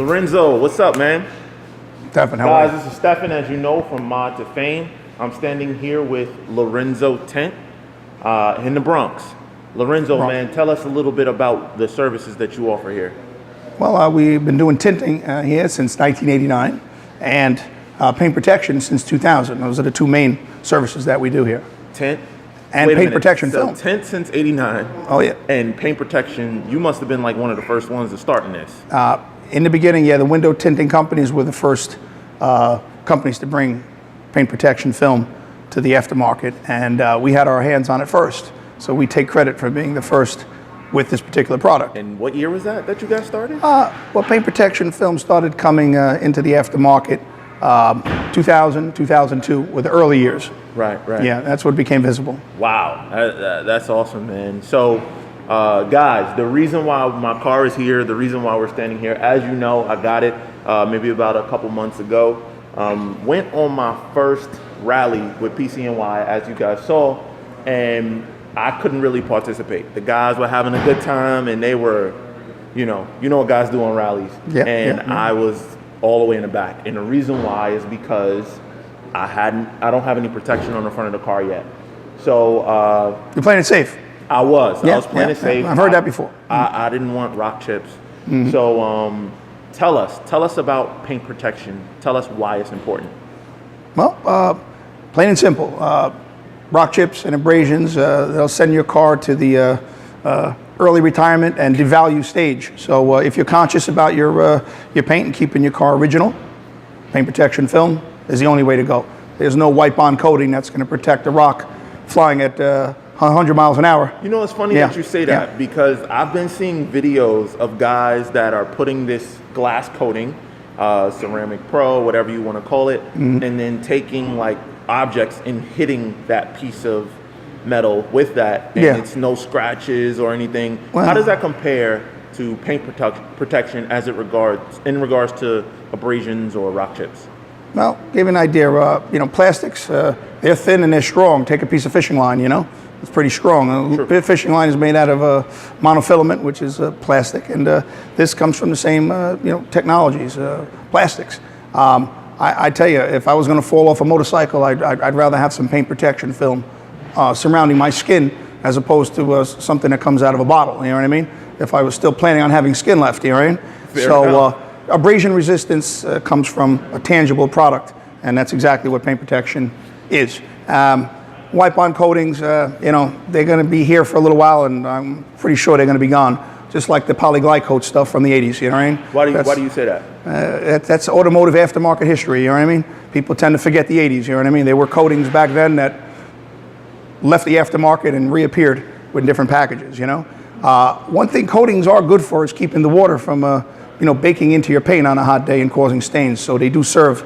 Lorenzo, what's up, man? Stefan, how are you? Guys, this is Stefan, as you know, from Mod2fame. I'm standing here with Lorenzo Tint in the Bronx. Lorenzo, man, tell us a little bit about the services that you offer here. Well, we've been doing tinting here since 1989 and paint protection since 2000. Those are the two main services that we do here. Tint? And paint protection film. Tint since 89. Oh, yeah. And paint protection, you must have been like one of the first ones to start in this. In the beginning, yeah, the window tinting companies were the first companies to bring paint protection film to the aftermarket, and we had our hands on it first. So we take credit for being the first with this particular product. And what year was that you guys started? Well, paint protection film started coming into the aftermarket 2000, 2002 were the early years. Right. Yeah, that's what became visible. Wow, that's awesome, man. So, guys, the reason why my car is here, the reason why we're standing here, as you know, I got it maybe about a couple months ago. Went on my first rally with PCNY, as you guys saw, and I couldn't really participate. The guys were having a good time, and they were, you know what guys do on rallies. I was all the way in the back, and the reason why is because I don't have any protection on the front of the car yet. So you're playing it safe. I was playing it safe. I've heard that before. I didn't want rock chips. So tell us about paint protection. Tell us why it's important. Well, plain and simple. Rock chips and abrasions, they'll send your car to the early retirement and devalue stage. So if you're conscious about your paint and keeping your car original, paint protection film is the only way to go. There's no wipe-on coating that's going to protect the rock flying at 100 miles an hour. You know, it's funny that you say that because I've been seeing videos of guys that are putting this glass coating, ceramic pro, whatever you want to call it, and then taking like objects and hitting that piece of metal with that, and it's no scratches or anything. Well, how does that compare to paint protection in regards to abrasions or rock chips? Well, give you an idea. Plastics, they're thin and they're strong. Take a piece of fishing line, it's pretty strong. A fishing line is made out of monofilament, which is plastic, and this comes from the same technologies, plastics. I tell you, if I was going to fall off a motorcycle, I'd rather have some paint protection film surrounding my skin as opposed to something that comes out of a bottle. You know what I mean? If I was still planning on having skin left, you know what I mean? Abrasion resistance comes from a tangible product, and that's exactly what paint protection is. Wipe-on coatings, they're going to be here for a little while, and I'm pretty sure they're going to be gone, just like the polyglycoat stuff from the 80s, you know what I mean? Why do you say that? That's automotive aftermarket history, you know what I mean? People tend to forget the 80s, you know what I mean? There were coatings back then that left the aftermarket and reappeared with different packages, One thing coatings are good for is keeping the water from baking into your paint on a hot day and causing stains. So they do serve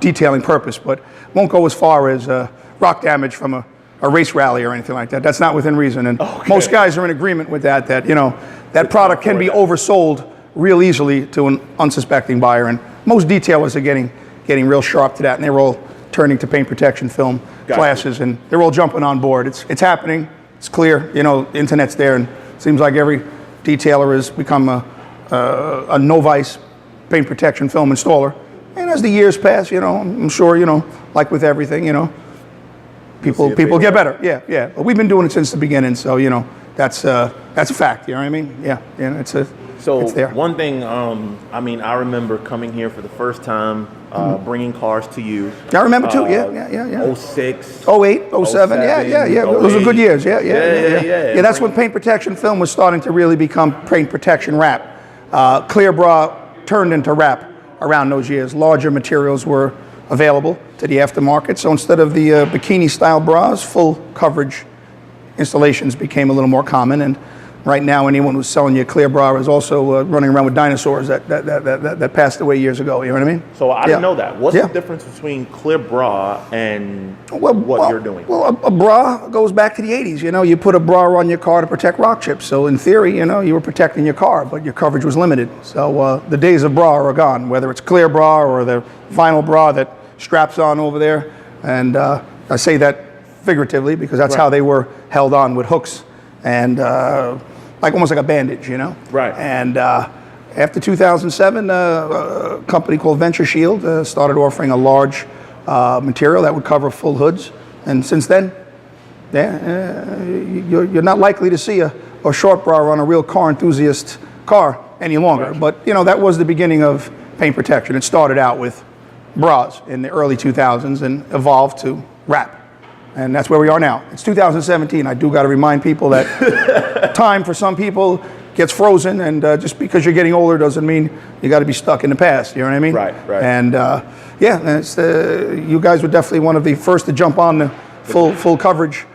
detailing purpose, but won't go as far as rock damage from a race rally or anything like that. That's not within reason. And most guys are in agreement with that that product can be oversold real easily to an unsuspecting buyer. And most detailers are getting real sharp to that, and they're all turning to paint protection film classes, and they're all jumping on board. It's happening. It's clear. The internet's there, and it seems like every detailer has become a novice paint protection film installer. And as the years pass, I'm sure, like with everything, people get better. Yeah. But we've been doing it since the beginning, so that's a fact. You know what I mean? Yeah. It's there. One thing, I remember coming here for the first time, bringing cars to you. I remember too. Yeah. 06, 08, 07. Yeah. Those were good years. Yeah. That's when paint protection film was starting to really become paint protection wrap. Clear bra turned into wrap around those years. Larger materials were available to the aftermarket, so instead of the bikini style bras, full coverage installations became a little more common, and right now anyone who's selling you a clear bra is also running around with dinosaurs that passed away years ago, you know what I mean? So I didn't know that. What's the difference between clear bra and what you're doing? Well, a bra goes back to the 80s, you put a bra on your car to protect rock chips, so in theory, you were protecting your car, but your coverage was limited. So the days of bra are gone, whether it's clear bra or the vinyl bra that straps on over there, and I say that figuratively because that's how they were held on with hooks and almost like a bandage, Right. And After 2007, a company called Venture Shield started offering a large material that would cover full hoods. And since then, you're not likely to see a short bra on a real car enthusiast car any longer. Right. But that was the beginning of paint protection. It started out with bras in the early 2000s and evolved to wrap. And that's where we are now. It's 2017. I do got to remind people that time for some people gets frozen, and just because you're getting older doesn't mean you got to be stuck in the past. You know what I mean? Right. And you guys were definitely one of the first to jump on the full coverage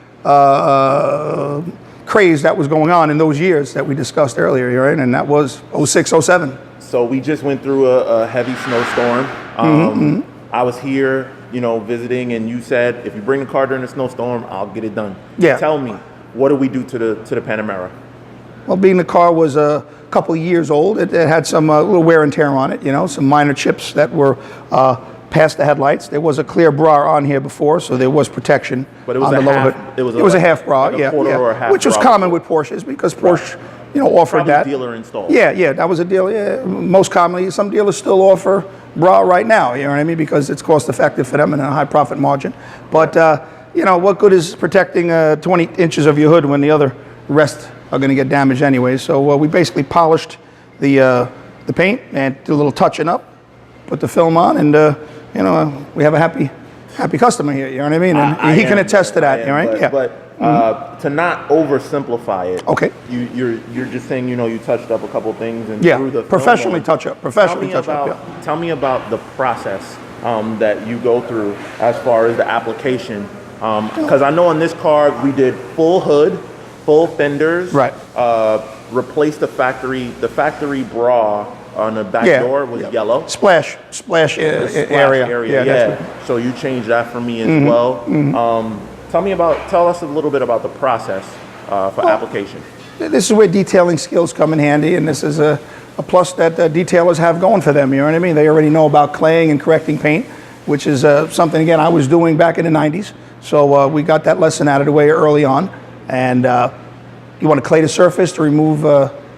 craze that was going on in those years that we discussed earlier, right? And that was 06, 07. So we just went through a heavy snowstorm. I was here, visiting, and you said, if you bring the car during a snowstorm, I'll get it done. Yeah. Tell me, what do we do to the Panamera? Well, being the car was a couple of years old, it had some little wear and tear on it, some minor chips that were past the headlights. There was a clear bra on here before, so there was protection But it was on a the lower half- hood. it was a half bra, like a quarter or a half which was bra. common with Porsches because Porsche, offered Probably that. dealer installed. Yeah, that was a deal. Yeah, most commonly, some dealers still offer bra right now. You know what I mean? Because it's cost effective for them and a high profit margin. But what good is protecting 20 inches of your hood when the other rest are going to get damaged anyway? So we basically polished the paint and did a little touching up, put the film on, and we have a happy customer here. You know what I mean? And he can attest to that. Right? But to not oversimplify it. Okay. You're just saying you touched up a couple things and Yeah, threw the professionally film on. touch up. Professionally touch up. Yeah. Tell me about the process that you go through as far as the application. Because I know on this car we did full hood, full fenders. Right. Replaced the factory bra on the back door was yellow. Splash Splash area. Yeah. So you changed that for me as well. Tell us a little bit about the process for application. This is where detailing skills come in handy, and this is a plus that detailers have going for them. You know what I mean? They already know about claying and correcting paint, which is something, again, I was doing back in the 90s. So we got that lesson out of the way early on. And you want to clay the surface to remove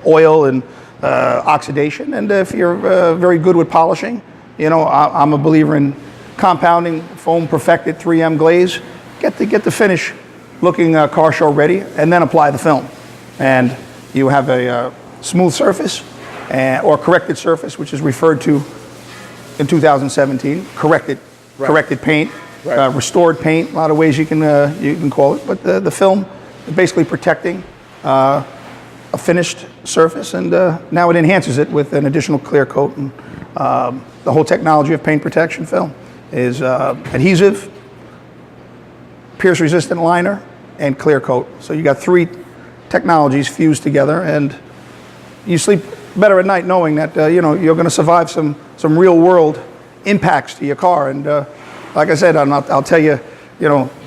oil and oxidation. And if you're very good with polishing, I'm a believer in compounding, foam perfected 3M glaze. Get the finish looking car show ready, and then apply the film. And you have a smooth surface or corrected surface, which is referred to in 2017, corrected paint, restored paint, a lot of ways you can call it. But the film is basically protecting a finished surface, and now it enhances it with an additional clear coat. And the whole technology of paint protection film is adhesive, pierce resistant liner, and clear coat. So you got three technologies fused together, and you sleep better at night knowing that you're going to survive some real world impacts to your car. And like I said, I'll tell you,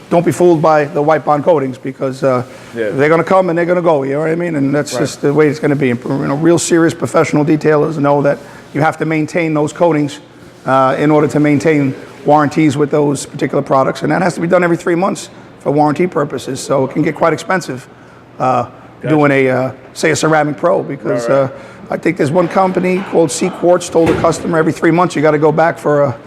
don't be fooled by the white bond coatings, because they're going to come and they're going to go. You know what I mean? And that's just the way it's going to be. Real serious professional detailers know that you have to maintain those coatings in order to maintain warranties with those particular products, and that has to be done every 3 months for warranty purposes. So it can get quite expensive doing say a ceramic pro, because I think there's one company called C Quartz told a customer every 3 months you got to go back for a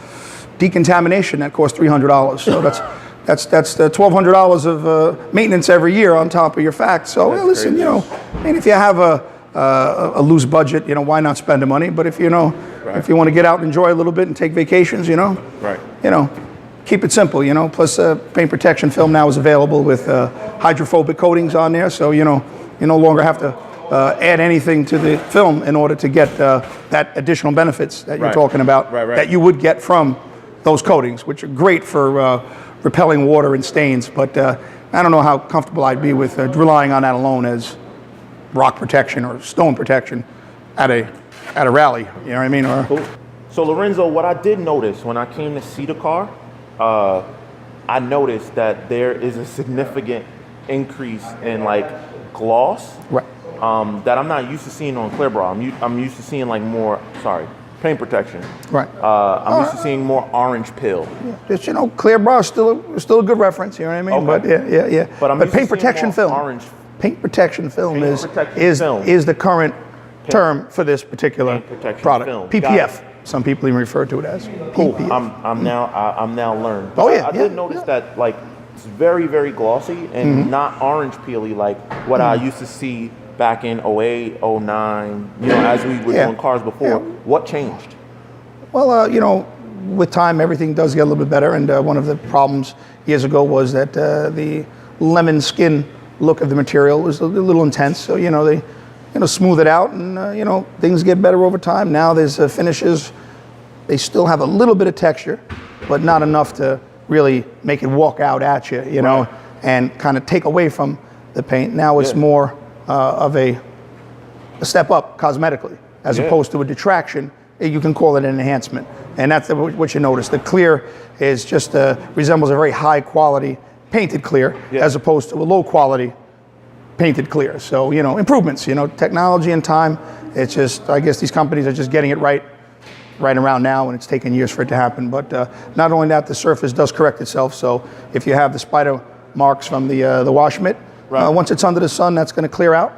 decontamination that costs $300. So that's the $1,200 of maintenance every year on top of your facts. So listen, if you have a loose budget, why not spend the money? But if if you want to get out and enjoy a little bit and take vacations, keep it simple. Plus, paint protection film now is available with hydrophobic coatings on there, so you no longer have to add anything to the film in order to get that additional benefits that you're talking about that you would get from those coatings, which are great for repelling water and stains. But I don't know how comfortable I'd be with relying on that alone as rock protection or stone protection at a rally. You know what I mean? Cool. So Lorenzo, what I did notice when I came to see the car, I noticed that there is a significant increase in gloss that I'm not used to seeing on clear bra. I'm used to seeing paint protection. I'm used to seeing more orange pill. Just clear bra is still a good reference. You know what I mean? Okay. But paint protection film. Orange. Paint protection film is the current term for this particular Paint protection product. film. PPF. Some people even refer to it as. Cool. PPF. I'm now learned. Oh, yeah, I did notice that like it's very, very glossy and not orange peely like what I used to see back in 08, 09, you know, as we were doing cars before. Yeah. What changed? Well, you know, with time, everything does get a little bit better. And one of the problems years ago was that the lemon skin look of the material was a little intense. So, you know, they smooth it out and, you know, things get better over time. Now there's finishes. They still have a little bit of texture, but not enough to really make it walk out at you, you know, and kind of take away from the paint. Now it's more of a step up cosmetically, as opposed to a detraction. You can call it an enhancement. And that's what you notice. The clear is just resembles a very high quality painted clear as opposed to a low quality painted clear. So, you know, improvements, you know, technology and time. It's just, I guess these companies are just getting it right around now, and it's taken years for it to happen. But not only that, the surface does correct itself. So if you have the spider marks from the wash mitt, once it's under the sun, that's going to clear out.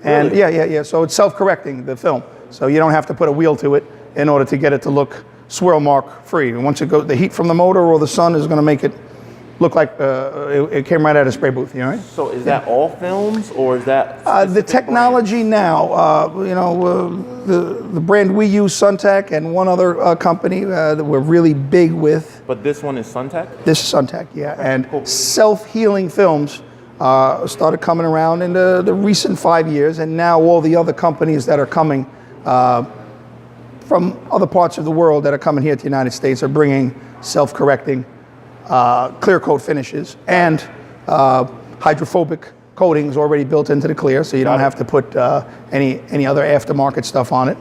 And Really? So it's self-correcting, the film. So you don't have to put a wheel to it in order to get it to look swirl mark free. And once it goes, the heat from the motor or the sun is going to make it look like it came right out of a spray booth. You know, right? So is that all films, or is that the technology now? You know, the brand we use, Suntech, and one other company that we're really big with. But this one is Suntech? This is Suntech, yeah. And self-healing films started coming around in the recent 5 years, and now all the other companies that are coming from other parts of the world that are coming here to the United States are bringing self-correcting clear coat finishes and hydrophobic coatings already built into the clear, so you don't have to put any other aftermarket stuff on it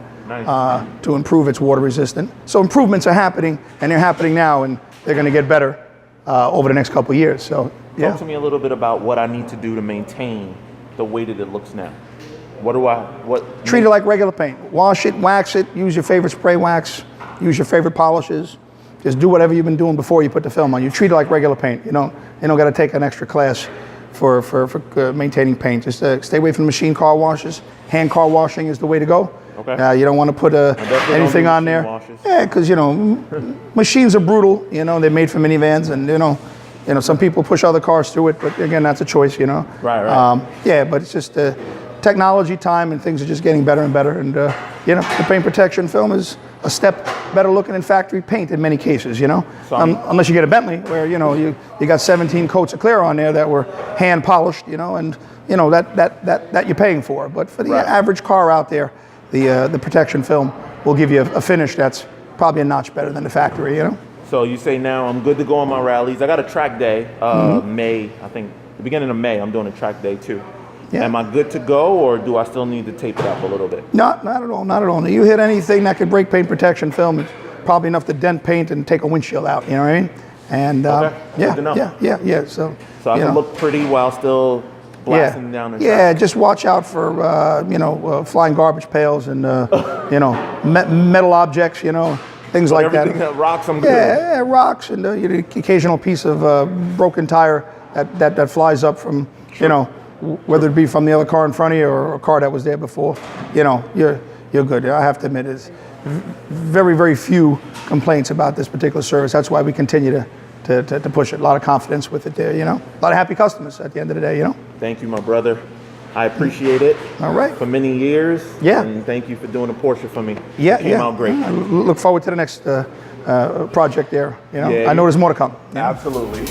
to improve its water resistant. So improvements are happening, and they're happening now, and they're going to get better over the next couple of years. So talk to me a little bit about what I need to do to maintain the way that it looks now. Treat it like regular paint. Wash it, wax it, use your favorite spray wax, use your favorite polishes. Just do whatever you've been doing before you put the film on. You treat it like regular paint. You don't got to take an extra class for maintaining paint. Just stay away from machine car washes. Hand car washing is the way to go. Okay. You don't want to put anything on there. Yeah, because you know machines are brutal. You know, they're made for minivans, and you know some people push other cars through it. But again, that's a choice. You know. Right. Yeah, but it's just technology, time, and things are just getting better and better. And you know, the paint protection film is a step better looking than factory paint in many cases, you know. So unless you get a Bentley where, you know, you got 17 coats of clear on there that were hand polished, you know, and you know that you're paying for. But for the average car out there, the protection film will give you a finish that's probably a notch better than the factory, you know. So you say now I'm good to go on my rallies. I got a track day, May, I think the beginning of May, I'm doing a track day too. Yeah. Am I good to go, or do I still need to tape it up a little bit? Not at all, not at all. You hit anything that could break paint protection film, it's probably enough to dent paint and take a windshield out, you know what I mean? And yeah. So I can look pretty while still blasting down the track. Yeah, just watch out for, flying garbage pails and, metal objects, you know, things like everything that. Rocks, I'm good. Yeah, rocks and the occasional piece of broken tire that flies up from, you know, whether it be from the other car in front of you or a car that was there before, you know, you're good. I have to admit, there's very, very few complaints about this particular service. That's why we continue to push it. A lot of confidence with it there, you know. A lot of happy customers at the end of the day, you know. Thank you, my brother. I appreciate it. All right. For many years. Yeah. And thank you for doing a Porsche for me. Yeah, It came out great. I look forward to the next project there. You know, Yeah, I know there's more to come. Absolutely.